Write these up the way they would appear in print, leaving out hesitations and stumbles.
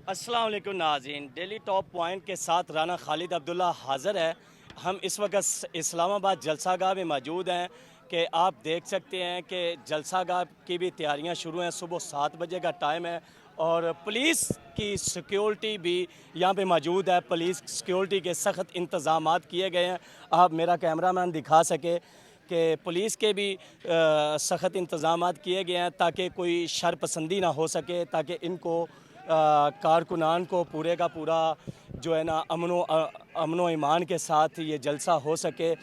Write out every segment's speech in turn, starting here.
अस्सलाम वालेकुम नाज़रीन, डेली टॉप पॉइंट के साथ राना खालिद अब्दुल्ला हाज़िर है। हम इस वक्त इस्लामाबाद जलसागाह में मौजूद हैं कि आप देख सकते हैं कि जलसागाह की भी तैयारियां शुरू हैं। सुबह 7 बजे का टाइम है और पुलिस की सिक्योरिटी भी यहाँ पे मौजूद है। पुलिस सिक्योरिटी के सख्त इंतज़ामात किए गए हैं। आप मेरा कैमरामैन दिखा सके कि पुलिस के भी सख्त इंतज़ामात किए गए हैं ताकि कोई शरपसंदी ना हो सके, ताकि इनको कारकुनान को पूरे का पूरा जो है ना अमनो ईमान के साथ ये जलसा हो सके।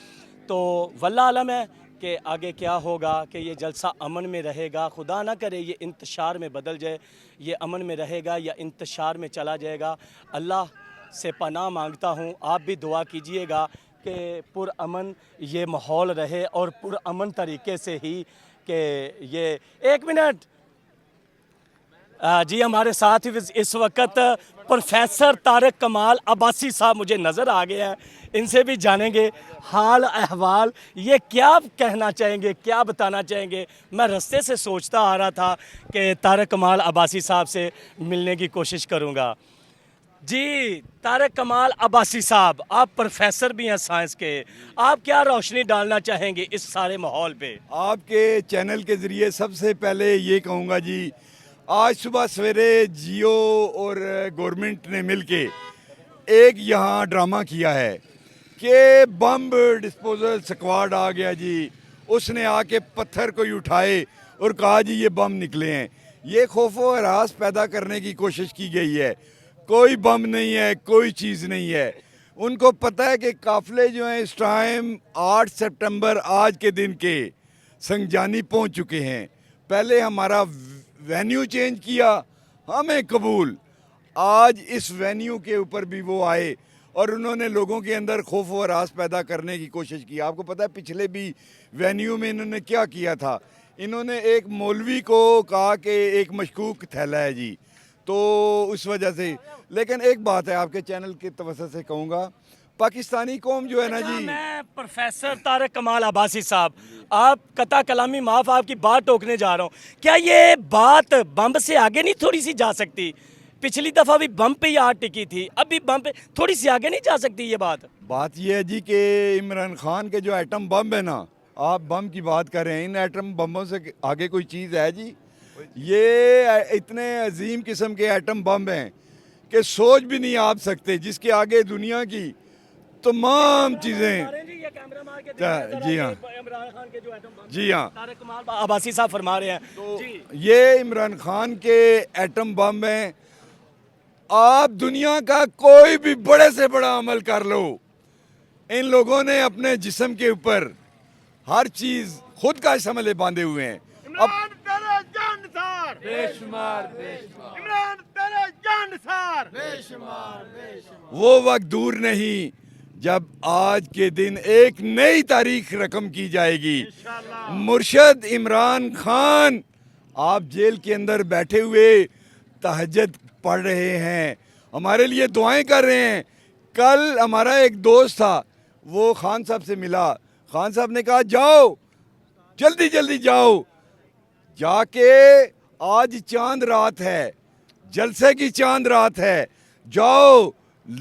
तो वल्लाह आलम है कि आगे क्या होगा, कि ये जलसा अमन में रहेगा, खुदा ना करे ये इंतशार में बदल जाए, ये अमन में रहेगा या इंतशार में चला जाएगा। अल्लाह से पनाह मांगता हूँ, आप भी दुआ कीजिएगा कि पुरअमन ये माहौल रहे और पुरअमन तरीके से ही कि ये 1 मिनट जी हमारे साथ इस वक्त प्रोफेसर तारक कमाल अब्बासी साहब मुझे नज़र आ गए हैं। इनसे भी जानेंगे हाल अहवाल, ये क्या कहना चाहेंगे, क्या बताना चाहेंगे। मैं रास्ते से सोचता आ रहा था कि तारक कमाल अब्बासी साहब से मिलने की कोशिश करूँगा। जी तारक कमाल अब्बासी साहब, आप प्रोफेसर भी हैं साइंस के, आप क्या रोशनी डालना चाहेंगे इस सारे माहौल पे? आपके चैनल के ज़रिए सबसे पहले ये कहूँगा जी, आज सुबह सवेरे जियो और गवर्नमेंट ने मिलके एक यहाँ ड्रामा किया है कि बम डिस्पोजल स्क्वाड आ गया जी। उसने आके पत्थर को ही उठाए और कहा जी ये बम निकले हैं। ये खौफ व हरास पैदा करने की कोशिश की गई है। कोई बम नहीं है, कोई चीज़ नहीं है। उनको पता है कि काफ़िले जो हैं इस टाइम 8 सितंबर आज के दिन के संगजानी पहुंच चुके हैं। पहले हमारा वेन्यू चेंज किया, हमें कबूल। आज इस वेन्यू के ऊपर भी वो आए और उन्होंने लोगों के अंदर खौफ व हरास पैदा करने की कोशिश की। आपको पता है पिछले भी वेन्यू में इन्होंने क्या किया था? इन्होंने एक मौलवी को कहा कि एक मशकूक थैला है जी, तो उस वजह से। लेकिन एक बात है, आपके चैनल के तवज्जो से कहूँगा, पाकिस्तानी कौम जो है ना जी। मैं प्रोफेसर तारक कमाल अब्बासी साहब, आप कता कलामी माफ, आपकी बात टोकने जा रहा हूँ, क्या ये बात बम से आगे नहीं थोड़ी सी जा सकती? पिछली दफ़ा भी बम पे ही आग टिकी थी, अब भी बम पे थोड़ी सी आगे नहीं जा सकती ये बात? बात यह है जी कि इमरान खान के जो एटम बम है ना, आप बम की बात कर रहे हैं, इन एटम बमों से आगे कोई चीज़ है जी? ये इतने अजीम किस्म के एटम बम हैं कि सोच भी नहीं आप सकते, जिसके आगे दुनिया की तमाम चीज़ें। जी हाँ, जी हाँ, तारक कमाल अब्बासी साहब फरमा रहे हैं। तो जी ये इमरान खान के एटम बम हैं। आप दुनिया का कोई भी बड़े से बड़ा अमल कर लो, इन लोगों ने अपने जिस्म के ऊपर हर चीज़ खुद का समले बांधे हुए हैं। अब वो वक्त दूर नहीं जब आज के दिन एक नई तारीख रकम की जाएगी। मुर्शद इमरान खान, आप जेल के अंदर बैठे हुए तहज्जुद पढ़ रहे हैं, हमारे लिए दुआएं कर रहे हैं। कल हमारा एक दोस्त था, वो खान साहब से मिला। खान साहब ने कहा जाओ, जल्दी जल्दी जाओ, जाके आज चांद रात है, जलसे की चांद रात है, जाओ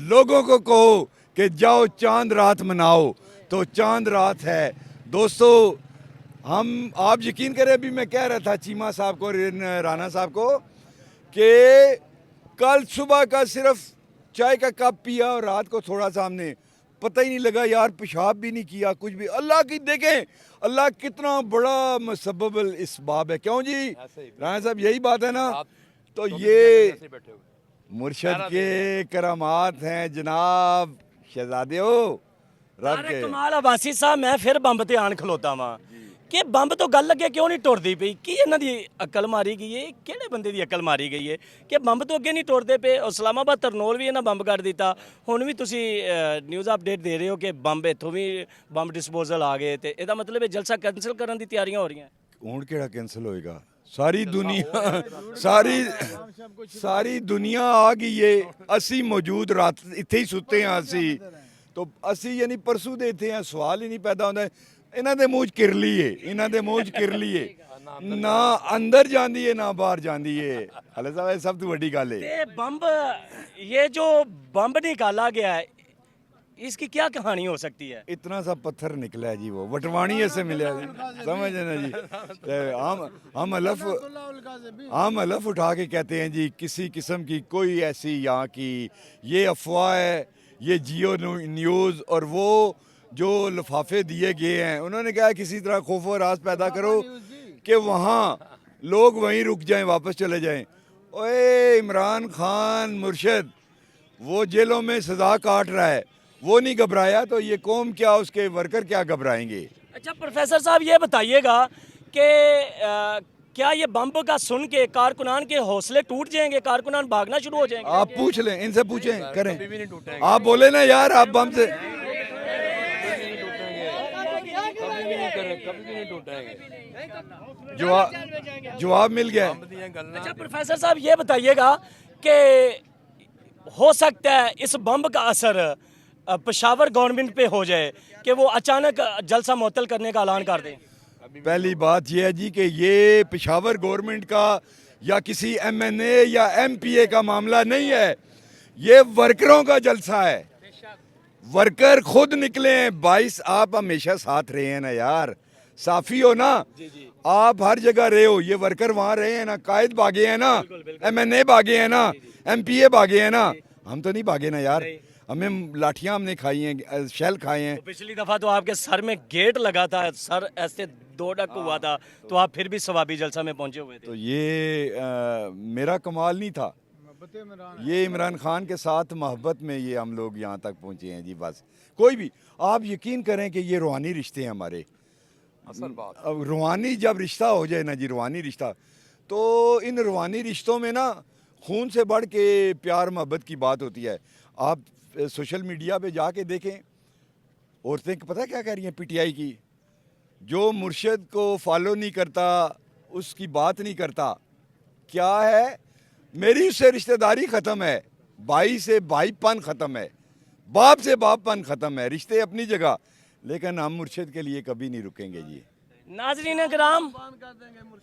लोगों को कहो कि जाओ चांद रात मनाओ। तो चांद रात है दोस्तों। हम, आप यकीन करें, अभी मैं कह रहा था चीमा साहब को, राना साहब को, कि कल सुबह का सिर्फ चाय का कप पिया और रात को थोड़ा सा हमने, पता ही नहीं लगा यार, पेशाब भी नहीं किया, कुछ भी। अल्लाह की देखें, अल्लाह कितना बड़ा मुसब्बिबुल इसबाब है। क्यों जी राना साहब, यही बात है ना? तो ये मुर्शद के करामात हैं जनाब शहजादे हो रब तारक के। कमाल अब्बासी साहब, मैं फिर बंब ते आन खलोता वां कि बंब तो गल लगे क्यों नहीं टुरदी पई? की इन्हां दी अकल मारी गई है? किहड़े बंदे दी अकल मारी गई है कि बंब तो अगे नहीं टुरदे पे? इस्लामाबाद तरनोल भी इन्हां बंब कर दिता, हुण भी तुसी न्यूज़ अपडेट दे रहे हो कि बंब इत्थों भी बंब डिस्पोजल आ गए, ते ਇਹਦਾ मतलब है जलसा कैंसल करन दी तैयारियां हो रही हैं। ਹੁਣ ਕਿਹੜਾ कैंसिल होएगा? सारी दुनिया सारी दुनिया आ गई है। असी मौजूद रात इत्थे ही सुते हैं असी, तो असी यानी परसों दे इत्थे हैं, सवाल ही नहीं पैदा होंदा। इन्हां दे मूंह च किरली है, इन्हां दे मूंह च किरली है। ना अंदर जाती है ना बाहर जाती है। खालिद साहब ये सब तो वड्डी गल है। ते बम्ब, ये जो बम्ब निकाला गया है, इसकी क्या कहानी हो सकती है? इतना सा पत्थर निकला है जी, वो वटवाणी से मिला है, समझ ना जी। हम हलफ उठा के कहते हैं जी, किसी किस्म की कोई ऐसी यहाँ की ये अफवाह है, ये जियो न्यूज़ और वो जो लिफाफे दिए गए हैं, उन्होंने कहा किसी तरह खौफ और राज पैदा करो कि वहाँ लोग वहीं रुक जाएं, वापस चले जाएं। ओए इमरान खान मुर्शद वो जेलों में सज़ा काट रहा है, वो नहीं घबराया तो ये कौम क्या, उसके वर्कर क्या घबराएंगे? अच्छा प्रोफेसर साहब, ये बताइएगा कि क्या ये बम्ब का सुन के कारकुनान के हौसले टूट जाएंगे, कारकुनान भागना शुरू हो जाएंगे? आप पूछ लें, इनसे पूछें, करें। आप बोले ना यार, आप बम से जवाब मिल गया। अच्छा प्रोफेसर साहब, ये बताइएगा कि हो सकता है इस बम्ब का असर पेशावर गवर्नमेंट पे हो जाए कि वो अचानक जलसा मुअत्तल करने का ऐलान कर दें? पहली बात यह है जी कि ये पेशावर गवर्नमेंट का या किसी MNA या MPA का मामला नहीं है, ये वर्करों का जलसा है। वर्कर खुद निकले हैं। 22 आप हमेशा साथ रहे हैं ना यार, साफी हो ना, आप हर जगह रहे हो, ये वर्कर वहाँ रहे हैं ना, कायद भागे हैं ना, MNA भागे हैं ना, MPA भागे हैं ना, हम तो नहीं भागे ना यार, हमें लाठियाँ हमने खाई हैं, शेल खाए हैं। तो पिछली दफा तो आपके सर में गेट लगा था, सर ऐसे 2 डक हुआ था, तो आप फिर भी सवाबी जलसा में पहुंचे हुए थे। तो ये मेरा कमाल नहीं था, ये इमरान खान के साथ मोहब्बत में ये हम लोग यहाँ तक पहुँचे हैं जी। बस कोई भी आप यकीन करें कि ये रूहानी रिश्ते हैं हमारे। अब रूहानी जब रिश्ता हो जाए ना जी, रूहानी रिश्ता, तो इन रूहानी रिश्तों में ना खून से बढ़ के प्यार मोहब्बत की बात होती है। आप सोशल मीडिया पे जाके देखें, औरतें पता क्या कह रही हैं PTI की, जो मुर्शद को फॉलो नहीं करता, उसकी बात नहीं करता, क्या है, मेरी उससे रिश्तेदारी ख़त्म है, भाई से भाईपन ख़त्म है, बाप से बापपन ख़त्म है, रिश्ते अपनी जगह, लेकिन हम मुर्शद के लिए कभी नहीं रुकेंगे जी। नाज़रीन किराम,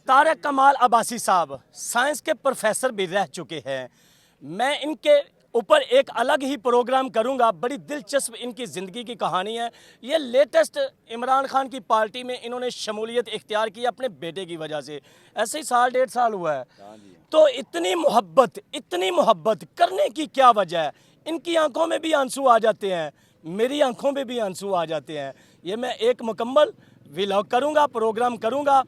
तारक कमाल अब्बासी साहब साइंस के प्रोफेसर भी रह चुके हैं। मैं इनके ऊपर एक अलग ही प्रोग्राम करूंगा, बड़ी दिलचस्प इनकी ज़िंदगी की कहानी है। ये लेटेस्ट इमरान खान की पार्टी में इन्होंने शमूलियत इख्तियार की अपने बेटे की वजह से, ऐसे ही 1.5 साल हुआ है। तो इतनी मोहब्बत करने की क्या वजह है? इनकी आंखों में भी आंसू आ जाते हैं, मेरी आंखों में भी आंसू आ जाते हैं। ये मैं एक मुकम्मल व्लॉग करूंगा, प्रोग्राम करूंगा।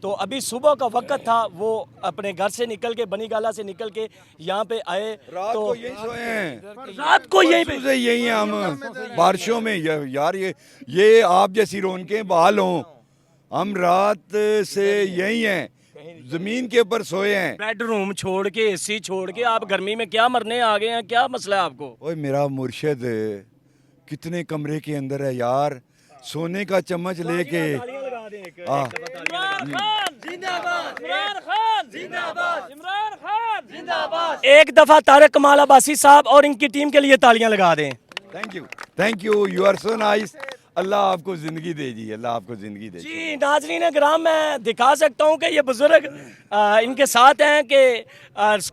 तो अभी सुबह का वक्त था, वो अपने घर से निकल के, बनी गाला से निकल के यहाँ पे आए, रात तो को यही सोए हैं, रात को यहीं पे से यही हैं हम, बारिशों में। यार ये आप जैसी रौनकें बहाल हों, हम रात से यही हैं, जमीन के ऊपर सोए हैं। बेडरूम छोड़ के, AC छोड़ के आप गर्मी में क्या मरने आ गए हैं? क्या मसला है आपको? ओए मेरा मुर्शिद कितने कमरे के अंदर है यार, सोने का चम्मच लेके। एक दफा तारक कमाल अब्बासी साहब और इनकी टीम के लिए तालियां लगा दें। Thank you, you are so nice. Allah आपको जिंदगी दे जी, अल्लाह आपको जिंदगी दे जी। नाजरीन ग्राम, मैं दिखा सकता हूँ कि ये बुजुर्ग इनके साथ हैं कि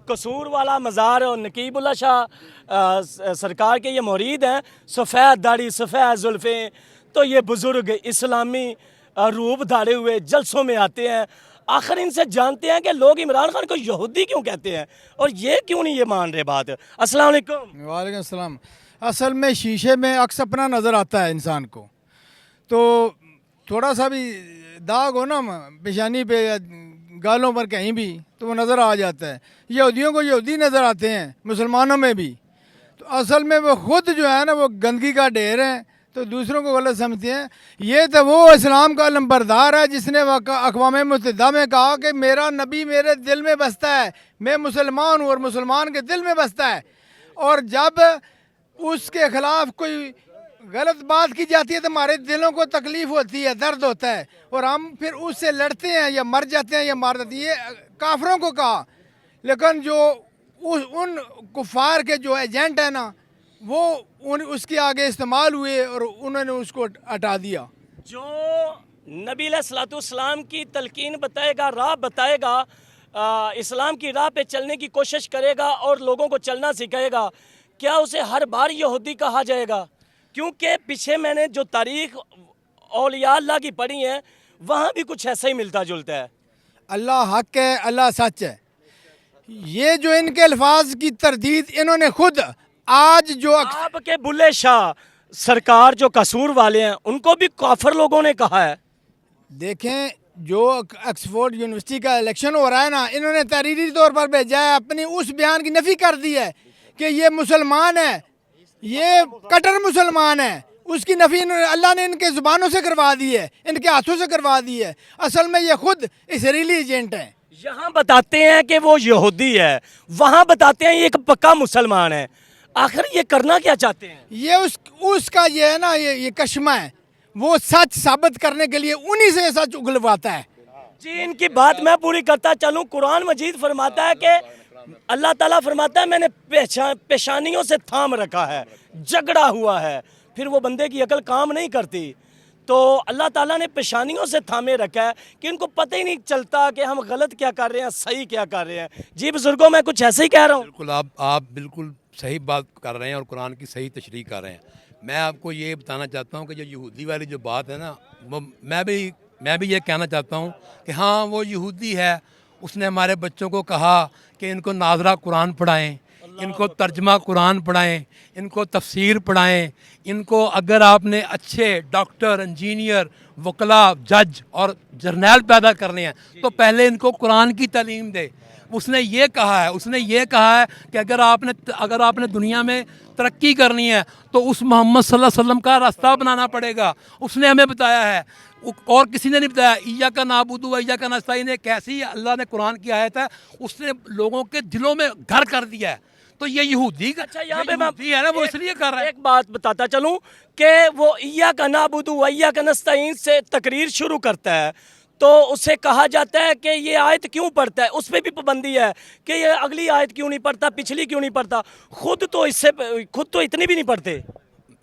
कसूर वाला मज़ार और नकीबुल्ला शाह सरकार के ये मुरीद हैं, सफ़ेद दाढ़ी सफ़ेद जुल्फ़ें। तो ये बुजुर्ग इस्लामी रूप धारे हुए जलसों में आते हैं। आखिर इनसे जानते हैं कि लोग इमरान खान को यहूदी क्यों कहते हैं और ये क्यों नहीं ये मान रहे बात। अस्सलाम वालेकुम। वालेकुम अस्सलाम। असल में शीशे में अक्स अपना नज़र आता है इंसान को, तो थोड़ा सा भी दाग हो ना पेशानी पे या गालों पर कहीं भी, तो वो नज़र आ जाता है। यहूदियों को यहूदी नज़र आते हैं, मुसलमानों में भी। तो असल में वो खुद जो है ना, वो गंदगी का ढेर है, तो दूसरों को गलत समझते हैं। ये तो वो इस्लाम का लंबरदार है जिसने अक़वाम मुत्तहिदा में कहा कि मेरा नबी मेरे दिल में बसता है, मैं मुसलमान हूँ और मुसलमान के दिल में बसता है। और जब उसके ख़िलाफ़ कोई गलत बात की जाती है तो हमारे दिलों को तकलीफ़ होती है, दर्द होता है, और हम फिर उससे लड़ते हैं या मर जाते हैं या मार देते हैं। ये काफरों को कहा, लेकिन जो उन कुफार के जो एजेंट है ना, वो उसके आगे इस्तेमाल हुए और उन्होंने उसको हटा दिया। जो नबी अलैहिस्सलाम की तलकीन बताएगा, राह बताएगा, इस्लाम की राह पे चलने की कोशिश करेगा और लोगों को चलना सिखाएगा, क्या उसे हर बार यहूदी कहा जाएगा? क्योंकि पीछे मैंने जो तारीख औलिया अल्लाह की पढ़ी है वहाँ भी कुछ ऐसा ही मिलता जुलता है। अल्लाह हक है, अल्लाह सच है। ये जो इनके अल्फाज की तरदीद इन्होंने खुद आज जो आपके बुल्ले शाह सरकार जो कसूर वाले हैं उनको भी काफिर लोगों ने कहा है। देखें, जो ऑक्सफोर्ड यूनिवर्सिटी का इलेक्शन हो रहा है ना, इन्होंने तहरीरी तौर पर भेजा है, अपनी उस बयान की नफ़ी कर दी है कि ये मुसलमान है, ये कट्टर मुसलमान है। उसकी नफ़ी अल्लाह ने इनके ज़ुबानों से करवा दी है, इनके हाथों से करवा दी है। असल में ये खुद इसराइली एजेंट हैं। यहाँ बताते हैं कि वो यहूदी है, वहाँ बताते हैं ये एक पक्का मुसलमान है। आखिर ये करना क्या चाहते हैं? ये उसका ये है ना, ये कश्मा है, वो सच साबित करने के लिए उन्हीं से सच उगलवाता है। जी, इनकी बात मैं पूरी करता चलूँ। कुरान मजीद फरमाता है कि अल्लाह ताला फरमाता है मैंने पेशानियों से थाम रखा है, झगड़ा हुआ है, फिर वो बंदे की अकल काम नहीं करती। तो अल्लाह ताला ने पेशानियों से थामे रखा है कि इनको पता ही नहीं चलता कि हम गलत क्या कर रहे हैं, सही क्या कर रहे हैं। जी बुजुर्गों, मैं कुछ ऐसे ही कह रहा हूँ। बिल्कुल, आप बिल्कुल सही बात कर रहे हैं और कुरान की सही तशरीह कर रहे हैं। मैं आपको ये बताना चाहता हूँ कि जो यहूदी वाली जो बात है ना, वो मैं भी ये कहना चाहता हूँ कि हाँ, वो यहूदी है, उसने हमारे बच्चों को कहा कि इनको नाजरा कुरान पढ़ाएं, इनको तर्जमा कुरान पढ़ाएं, इनको तफसीर पढ़ाएं, इनको अगर आपने अच्छे डॉक्टर, इंजीनियर, वकला, जज और जर्नैल पैदा करने हैं तो पहले इनको कुरान की तालीम दे। उसने ये कहा है कि अगर आपने दुनिया में तरक्की करनी है तो उस मोहम्मद सल्लल्लाहु अलैहि वसल्लम का रास्ता बनाना पड़ेगा। उसने हमें बताया है और किसी ने नहीं बताया। इय्या का नाबुदु व इय्या का नस्ताईन कैसी अल्लाह ने कुरान की आयत है, उसने लोगों के दिलों में घर कर दिया है। तो ये यहूदी का अच्छा, यहाँ पे मैं है ना, वो इसलिए कर रहा है। एक बात बताता चलूँ कि वो इय्या का नाबुदु व इय्या का नस्ताईन से तकरीर शुरू करता है तो उससे कहा जाता है कि ये आयत क्यों पढ़ता है, उस पर भी पाबंदी है कि ये अगली आयत क्यों नहीं पढ़ता, पिछली क्यों नहीं पढ़ता। खुद तो इतनी भी नहीं पढ़ते।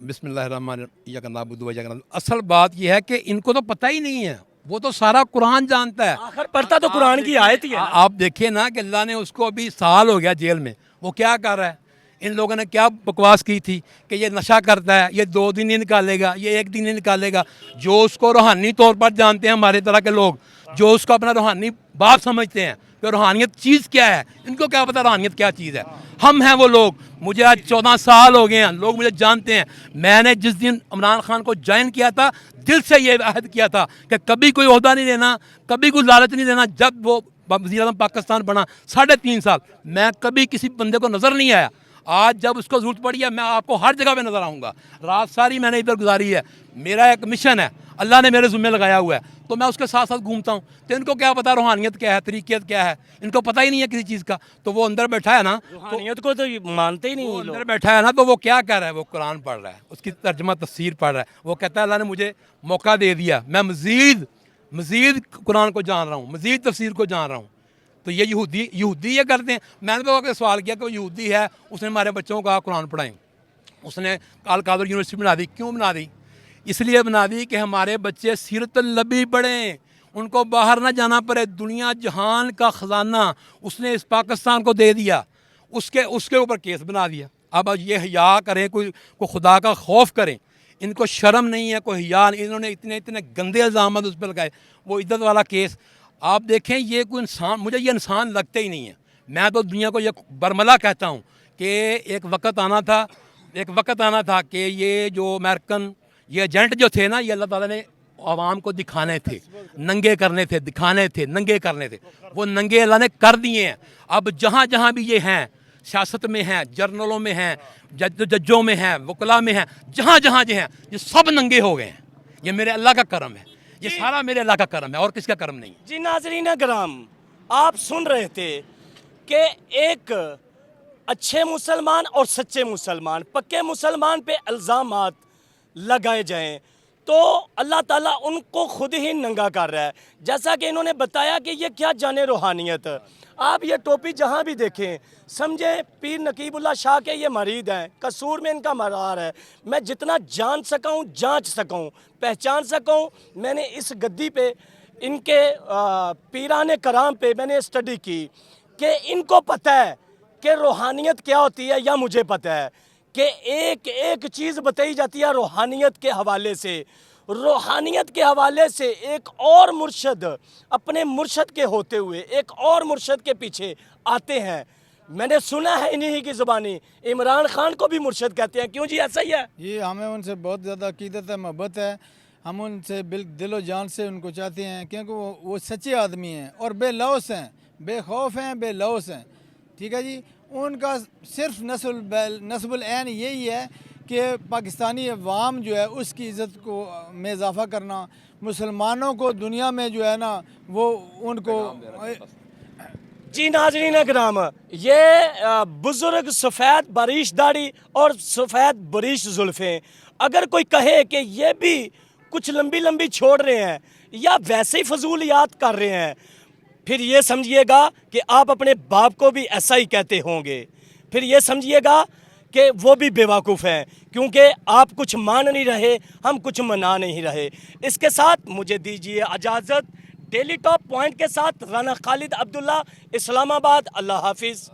बिस्मिल्लाहिर्रहमानिर्रहीम। असल बात यह है कि इनको तो पता ही नहीं है, वो तो सारा कुरान जानता है। आखिर पढ़ता तो कुरान की आयत ही है ना। आप देखिए ना कि अल्लाह ने उसको अभी साल हो गया जेल में, वो क्या कर रहा है। इन लोगों ने क्या बकवास की थी कि ये नशा करता है, ये 2 दिन ही निकालेगा, ये 1 दिन ही निकालेगा। जो उसको रूहानी तौर पर जानते हैं हमारे तरह के लोग, जो उसको अपना रूहानी बाप समझते हैं कि रूहानियत चीज़ क्या है, इनको क्या पता रूहानियत क्या चीज़ है। हम हैं वो लोग। मुझे आज 14 साल हो गए हैं, लोग मुझे जानते हैं। मैंने जिस दिन इमरान खान को ज्वाइन किया था, दिल से ये अहद किया था कि कभी कोई ओहदा नहीं देना, कभी कोई लालच नहीं देना। जब वो वज़ीर-ए-आज़म पाकिस्तान बना 3.5 साल, मैं कभी किसी बंदे को नज़र नहीं आया। आज जब उसको ज़रूरत पड़ी है, मैं आपको हर जगह पे नज़र आऊँगा। रात सारी मैंने इधर गुजारी है, मेरा एक मिशन है, अल्लाह ने मेरे ज़िम्मे लगाया हुआ है, तो मैं उसके साथ साथ घूमता हूँ। तो इनको क्या पता रूहानियत क्या है, तरीक़त क्या है, इनको पता ही नहीं है किसी चीज़ का। तो वो अंदर बैठा है ना, रूहानियत को तो मानते ही नहीं वो ये लोग। अंदर बैठा है ना, तो वो क्या कर रहा है, वो कुरान पढ़ रहा है, उसकी तर्जमा तफसीर पढ़ रहा है। वो कहता है अल्लाह ने मुझे मौका दे दिया, मैं मज़ीद कुरान को जान रहा हूँ, मज़ीद तफसीर को जान रहा हूँ। तो ये यहूदी ये करते हैं। मैंने तो आके सवाल किया कि वो यहूदी है, उसने हमारे बच्चों को कहा कुरान पढ़ाएं। उसने अल कादर यूनिवर्सिटी बना दी। क्यों बना दी? इसलिए बना दी कि हमारे बच्चे सीरतुल नबी पढ़ें, उनको बाहर ना जाना पड़े। दुनिया जहान का ख़जाना उसने इस पाकिस्तान को दे दिया, उसके ऊपर केस बना दिया। अब ये हया करें, कोई खुदा का खौफ करें, इनको शर्म नहीं है, कोई हया नहीं। इन्होंने इतने गंदे इल्ज़ाम उस पर लगाए। वो इज्जत वाला केस आप देखें, ये कोई इंसान, मुझे ये इंसान लगते ही नहीं है। मैं तो दुनिया को ये बरमला कहता हूँ कि एक वक्त आना था कि ये जो अमेरिकन ये एजेंट जो थे ना, ये अल्लाह ताला ने आवाम को दिखाने थे, नंगे करने थे, दिखाने थे, नंगे करने थे। वो नंगे अल्लाह ने कर दिए हैं। अब जहाँ जहाँ भी ये हैं, सियासत में हैं, जर्नलों में हैं, जजों में हैं, वकला में हैं, जहाँ जहाँ जो हैं, ये सब नंगे हो गए हैं। ये मेरे अल्लाह का करम है, ये सारा मेरे अल्लाह का करम है और किसका करम नहीं। जी नाज़रीन कराम, आप सुन रहे थे कि एक अच्छे मुसलमान और सच्चे मुसलमान, पक्के मुसलमान पे इल्ज़ामात लगाए जाएं तो अल्लाह ताला उनको खुद ही नंगा कर रहा है। जैसा कि इन्होंने बताया कि ये क्या जाने रूहानियत। आप ये टोपी जहाँ भी देखें समझे पीर नकीबुल्लाह शाह के ये मरीद हैं, कसूर में इनका मरार है। मैं जितना जान सका हूँ, जांच सका हूँ, पहचान सका हूँ, मैंने इस गद्दी पे इनके पीराने कराम पे मैंने स्टडी की कि इनको पता है कि रूहानियत क्या होती है, या मुझे पता है कि एक एक चीज़ बताई जाती है रूहानियत के हवाले से। रूहानियत के हवाले से एक और मुर्शद अपने मुर्शद के होते हुए एक और मुर्शद के पीछे आते हैं। मैंने सुना है इन्हीं की ज़ुबानी इमरान खान को भी मुर्शद कहते हैं। क्यों जी, ऐसा ही है? ये हमें उनसे बहुत ज़्यादा अकीदत है, मोहब्बत है। हम उनसे दिलो जान से उनको चाहते हैं, क्योंकि वो सच्चे आदमी हैं और बेलौस हैं, बेखौफ हैं, बेलौस हैं। ठीक है जी। उनका सिर्फ नस्बुल ऐन यही है कि पाकिस्तानी अवाम जो है उसकी इज़्ज़त को में इजाफ़ा करना, मुसलमानों को दुनिया में जो है ना वो उनको जी नाज़रीन कराम, ये बुज़ुर्ग सफ़ेद बारिश दाढ़ी और सफ़ेद बारिश जुल्फ़ें, अगर कोई कहे कि ये भी कुछ लंबी लंबी छोड़ रहे हैं या वैसे ही फजूलियात कर रहे हैं, फिर ये समझिएगा कि आप अपने बाप को भी ऐसा ही कहते होंगे। फिर ये समझिएगा कि वो भी बेवकूफ़ हैं, क्योंकि आप कुछ मान नहीं रहे, हम कुछ मना नहीं रहे। इसके साथ मुझे दीजिए इजाज़त। डेली टॉप पॉइंट के साथ राना खालिद अब्दुल्ला, इस्लामाबाद। अल्लाह हाफिज़।